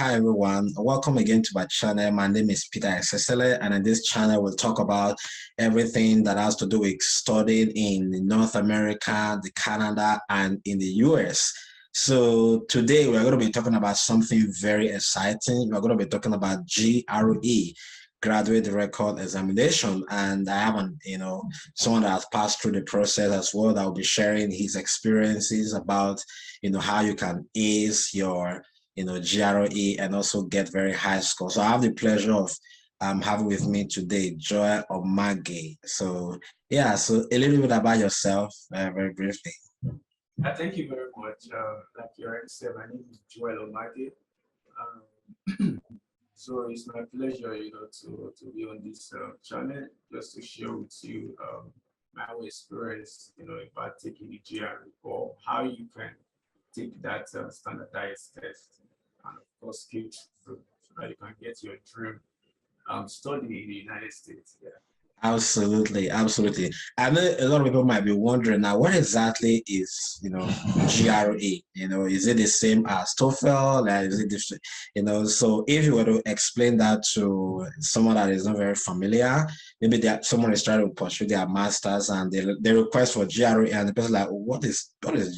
Hi everyone. Welcome again to my channel. My name is Peter Esesele, and in this channel we'll talk about everything that has to do with studying in North America, the Canada, and in the US. So today we're going to be talking about something very exciting. We're going to be talking about GRE, Graduate Record Examination, and I haven't, someone that has passed through the process as well that will be sharing his experiences about, how you can ace your GRE and also get very high score. So I have the pleasure of having with me today Joy Omage. So yeah, so a little bit about yourself, very briefly. Thank you very much. Like you already said, my name is Joel Omage. So it's my pleasure, to be on this channel just to share with you my own experience, about taking the GRE or how you can take that standardized test and of course keep through so that you can get your dream study in the United States. Yeah. Absolutely, absolutely. I know a lot of people might be wondering now, what exactly is, GRE? Is it the same as TOEFL? Like, is it different? So if you were to explain that to someone that is not very familiar, maybe someone is trying to pursue their masters and they request for GRE, and the person like, what is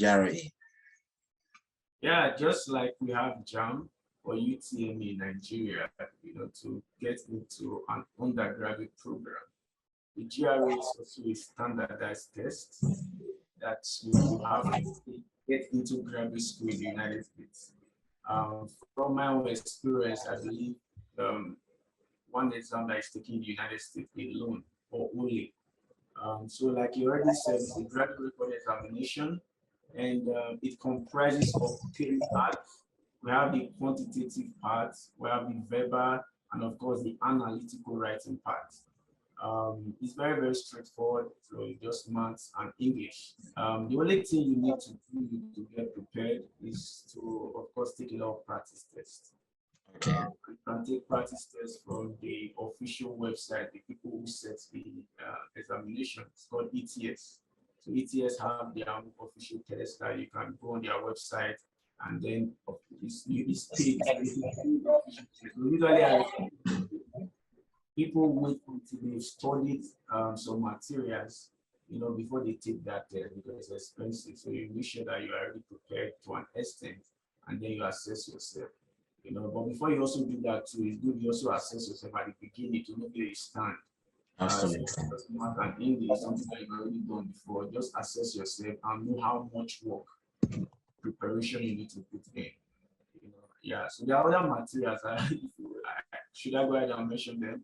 GRE? Yeah, just like we have JAM or UTME in Nigeria, to get into an undergraduate program. The GRE is also a standardized test that you have to get into graduate school in the United States. From my own experience, I believe one exam that is taken in the United States alone or only. So like you already said, it's a graduate record examination, and it comprises of 3 parts. We have the quantitative part, we have the verbal, and of course the analytical writing part. It's very, very straightforward, so just maths and English. The only thing you need to do to get prepared is to, of course, take a lot of practice tests. Okay. You can take practice tests from the official website, the people who set the examination. It's called ETS. So ETS have their own official test that you can go on their website and then it's paid. Usually, people wait until they've studied some materials, before they take that test because it's expensive. So you make sure that you are already prepared to an extent, and then you assess yourself. But before you also do that too, it's good you also assess yourself at the beginning to know where you stand. Absolutely. Math and English, something that you've already done before. Just assess yourself and know how much work, preparation you need to put in. Yeah. So there are other materials. Should I go ahead and mention them?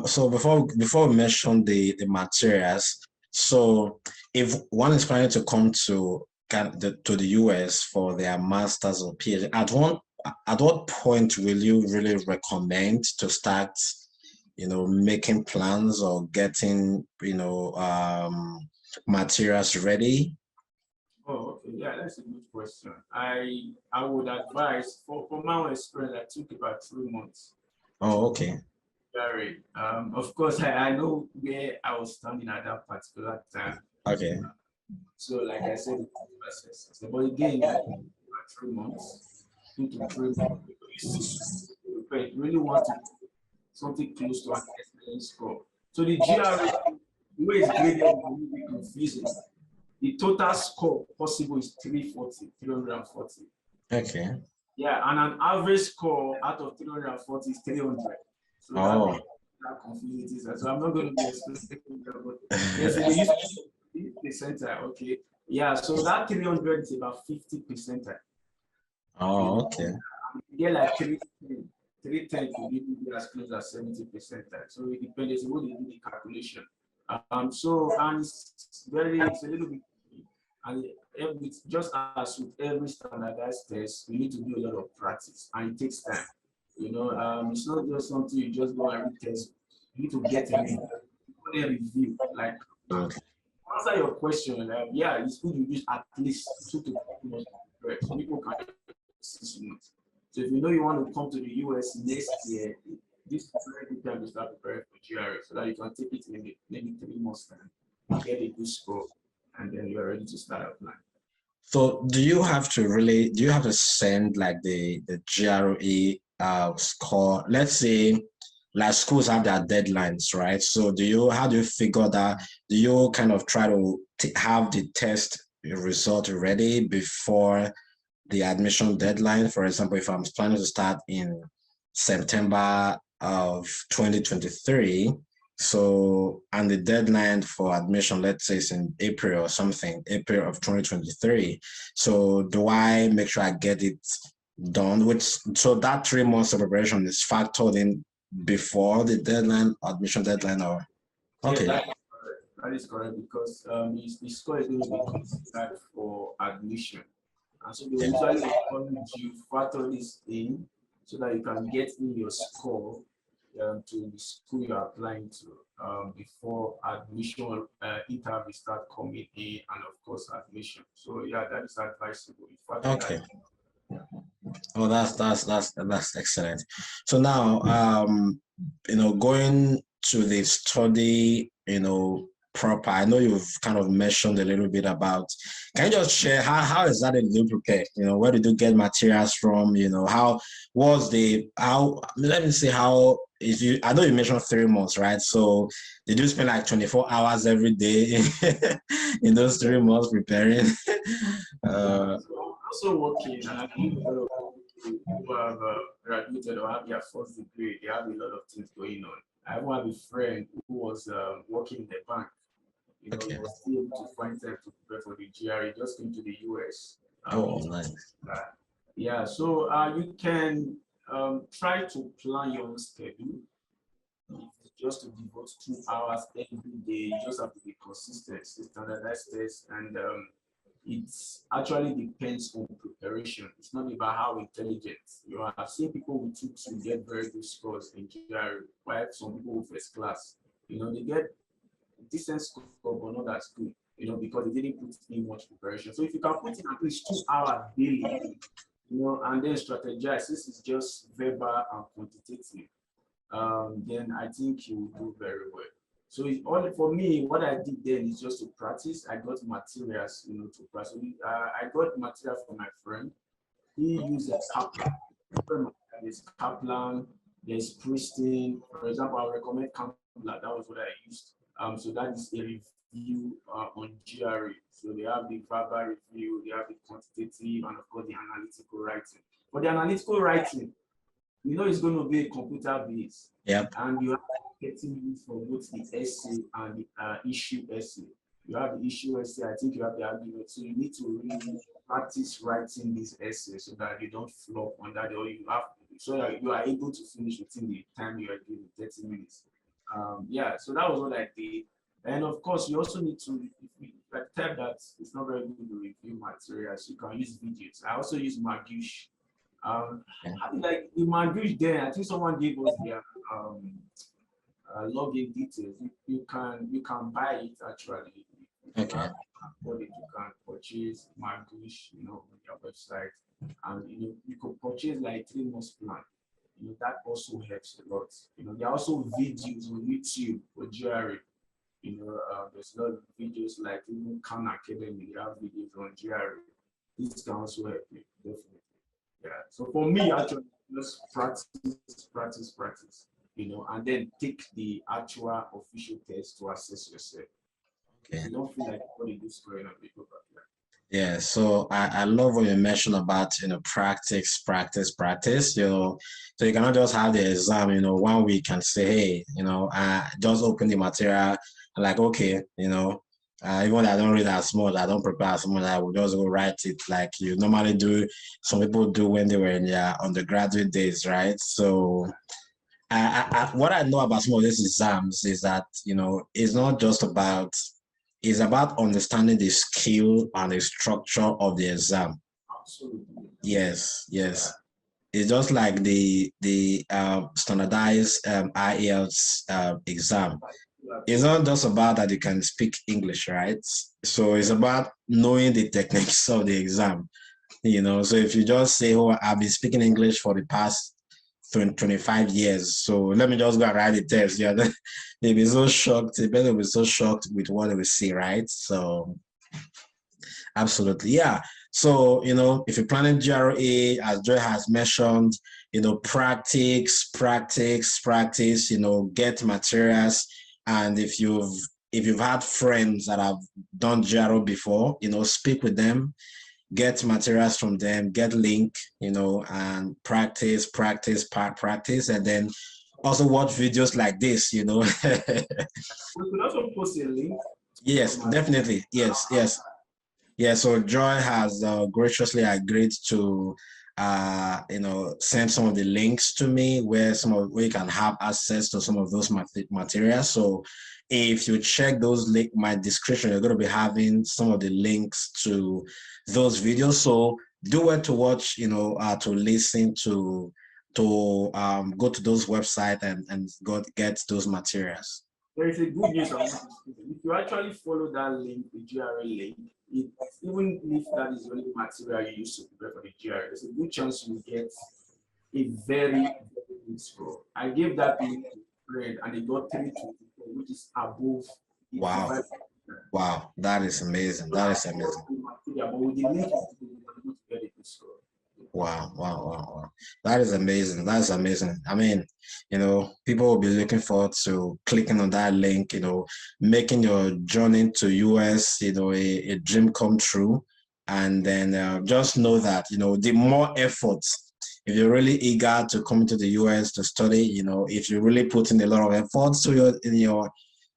So before we mention the materials, so if one is planning to come to the US for their masters or PhD, at what point will you really recommend to start, making plans or getting, materials ready? Oh, okay. Yeah, that's a good question. I would advise for my own experience, I took about 3 months. Oh, okay. Very. Of course, I know where I was standing at that particular time. Okay. So, like I said, but again, like 3 months, 2 to 3 months, you really want to something close to an excellent score. So the GRE, the way it's graded will be confusing. The total score possible is 340. Okay. Yeah, and an average score out of 340 is 300. So that confuses it. So I'm not going to be explaining that, but yes, they use 50%. Okay. Yeah, so that 300 is about 50%. Oh, okay. You get like 310 to be as close as 70%. So it depends on what they do the calculation. So and it's a little bit, and it's just as with every standardized test, you need to do a lot of practice and it takes time. It's not just something you just go and retest. You need to get a review. Like answer your question. Yeah, it's good you use at least 2 to 3 months. Some people can 6 months. So if you want to come to the US next year, this is a very good time to start preparing for GRE so that you can take it in maybe 3 months time, get a good score, and then you're ready to start applying. So do you have to send like the GRE score? Let's say like schools have their deadlines, right? So how do you figure that? Do you kind of try to have the test result ready before the admission deadline? For example, if I'm planning to start in September of 2023, so, and the deadline for admission, let's say it's in April or something, April of 2023. So do I make sure I get it done? So that 3 months of preparation is factored in before the deadline, admission deadline, or okay. Yeah, that is correct because the score is going to be considered for admission. And so they will usually encourage you factor this in so that you can get in your score to the school you're applying to before admission interviews start coming in, and of course admission. So yeah, that is advisable. Okay. Oh, that's excellent. So now, going to the study, proper. I know you've kind of mentioned a little bit about. Can you just share how is that you prepare? Where did you get materials from? How was let me see how is you. I know you mentioned 3 months, right? So did you spend like 24 hours every day in those 3 months preparing? Also working, and I think a lot of people who have graduated or have their first degree, they have a lot of things going on. I have a friend who was working in the bank. Okay. He was still able to find time to prepare for the GRE, just came to the US. Oh, nice. Yeah, so you can try to plan your own schedule. Just to devote 2 hours every day, you just have to be consistent, standardized tests, and it actually depends on preparation. It's not about how intelligent you are. I've seen people with 2 get very good scores in GRE, while some people with first class, they get decent score, but not as good, because they didn't put in much preparation. So if you can put in at least 2 hours daily, and then strategize, this is just verbal and quantitative, then I think you will do very well. So for me, what I did then is just to practice. I got materials, to practice. I got material from my friend. He used a Kaplan. There's Kaplan, there's Pristine. For example, I recommend Kaplan. That was what I used. So that is a review on GRE. So they have the verbal review, they have the quantitative, and of course the analytical writing. For the analytical writing, it's going to be a computer based. Yep. And you have getting it for both the essay and the issue essay. You have the issue essay, I think you have the argument. So you need to really practice writing these essays so that you don't flop on that, or so that you are able to finish within the time you are given, 30 minutes. Yeah, so that was what I did. And of course, you also need to, if you type that it's not very good to review materials, you can use videos. I also use Magoosh. Like the Magoosh there, I think someone gave us their login details. You can buy it actually. Okay. You can purchase Magoosh, on your website, and you could purchase like 3 months plan. That also helps a lot. There are also videos on YouTube for GRE. There's a lot of videos like even Khan Academy. They have videos on GRE. This can also help you, definitely. Yeah. So for me, actually, just practice, and then take the actual official test to assess yourself. Okay. You don't feel like what is going on with that. Yeah, so I love what you mentioned about practice. So you cannot just have the exam 1 week and say, hey, I just open the material and like, okay, even though I don't read as much, I don't prepare as much, I will just go write it like you normally do. Some people do when they were in their undergraduate days, right? So what I know about some of these exams is that it's not just about. It's about understanding the skill and the structure of the exam. Absolutely. Yes. It's just like the standardized IELTS exam. It's not just about that you can speak English, right? So it's about knowing the techniques of the exam. So if you just say, oh, I've been speaking English for the past 25 years, so let me just go and write the test. Yeah, they'll be so shocked. They'll be so shocked with what they will see, right? So absolutely, yeah. So if you're planning GRE, as Joy has mentioned, practice, get materials. And if you've had friends that have done GRE before, speak with them, get materials from them, get link, and practice, and then also watch videos like this, We could also post a link. Yes, definitely. Yes. Yeah, so Joy has graciously agreed to, send some of the links to me where you can have access to some of those materials. So if you check those my description, you're going to be having some of the links to those videos. So do it to watch, to listen to go to those websites and get those materials. There is a good news I want to say. If you actually follow that link, the GRE link, even if that is the only material you use to prepare for the GRE, there's a good chance you will get a very, very good score. I gave that link to a friend and he got 324, which is above 85%. Wow, that is amazing. That is amazing. But with the link, you able to get a good score. Wow. That is amazing. That's amazing. I mean, people will be looking forward to clicking on that link, making your journey to US, a dream come true. And then just know that, the more efforts, if you're really eager to come to the US to study, if you really put in a lot of efforts to your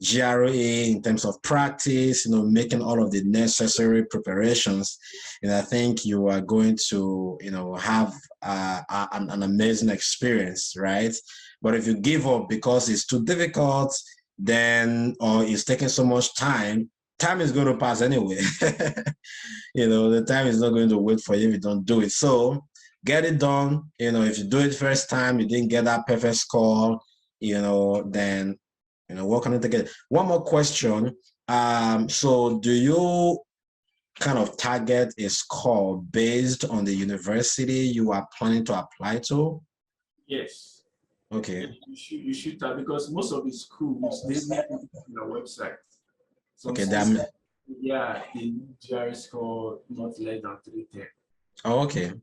GRE in terms of practice, making all of the necessary preparations, I think you are going to, have an amazing experience, right? But if you give up because it's too difficult, then, or it's taking so much time is going to pass anyway. The time is not going to wait for you if you don't do it. So get it done. If you do it first time, you didn't get that perfect score, then work on it again. One more question. So do you kind of target a score based on the university you are planning to apply to? Yes. Okay. You should have, because most of the schools, they make it on their website. Okay, yeah, the GRE score not less than 310. Oh, okay.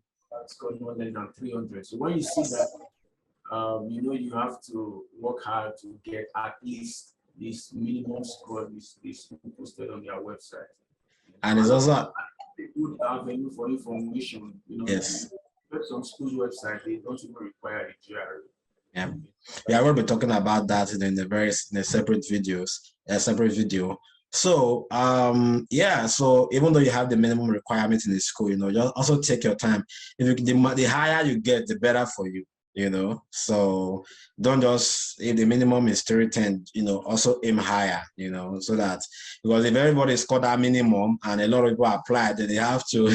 Score not less than 300. So when you see that, you have to work hard to get at least this minimum score this posted on their website. And it's also a good avenue for information. Yes. Some schools' website, they don't even require a GRE. Yeah, we'll be talking about that in a separate video. So so even though you have the minimum requirements in the school, just also take your time. If the higher you get, the better for you. So don't just, if the minimum is 310, also aim higher, so that, because if everybody scored that minimum and a lot of people apply, then they have to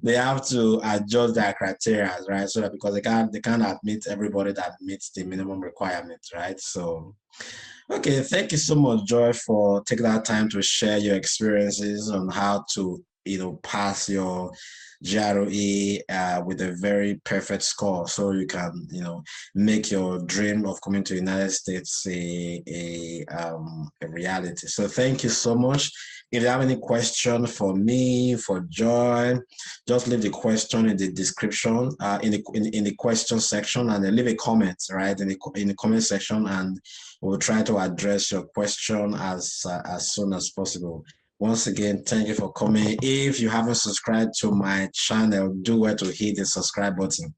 they have to adjust their criteria, right? So that, because they can't admit everybody that meets the minimum requirements, right? So okay, thank you so much, Joy, for taking that time to share your experiences on how to pass your GRE with a very perfect score, so you can make your dream of coming to the United States a reality. So thank you so much. If you have any question for me, for Joy, just leave the question in the description, in the question section, and then leave a comment, right, in the comment section, and we'll try to address your question as soon as possible. Once again, thank you for coming. If you haven't subscribed to my channel, do well to hit the subscribe button.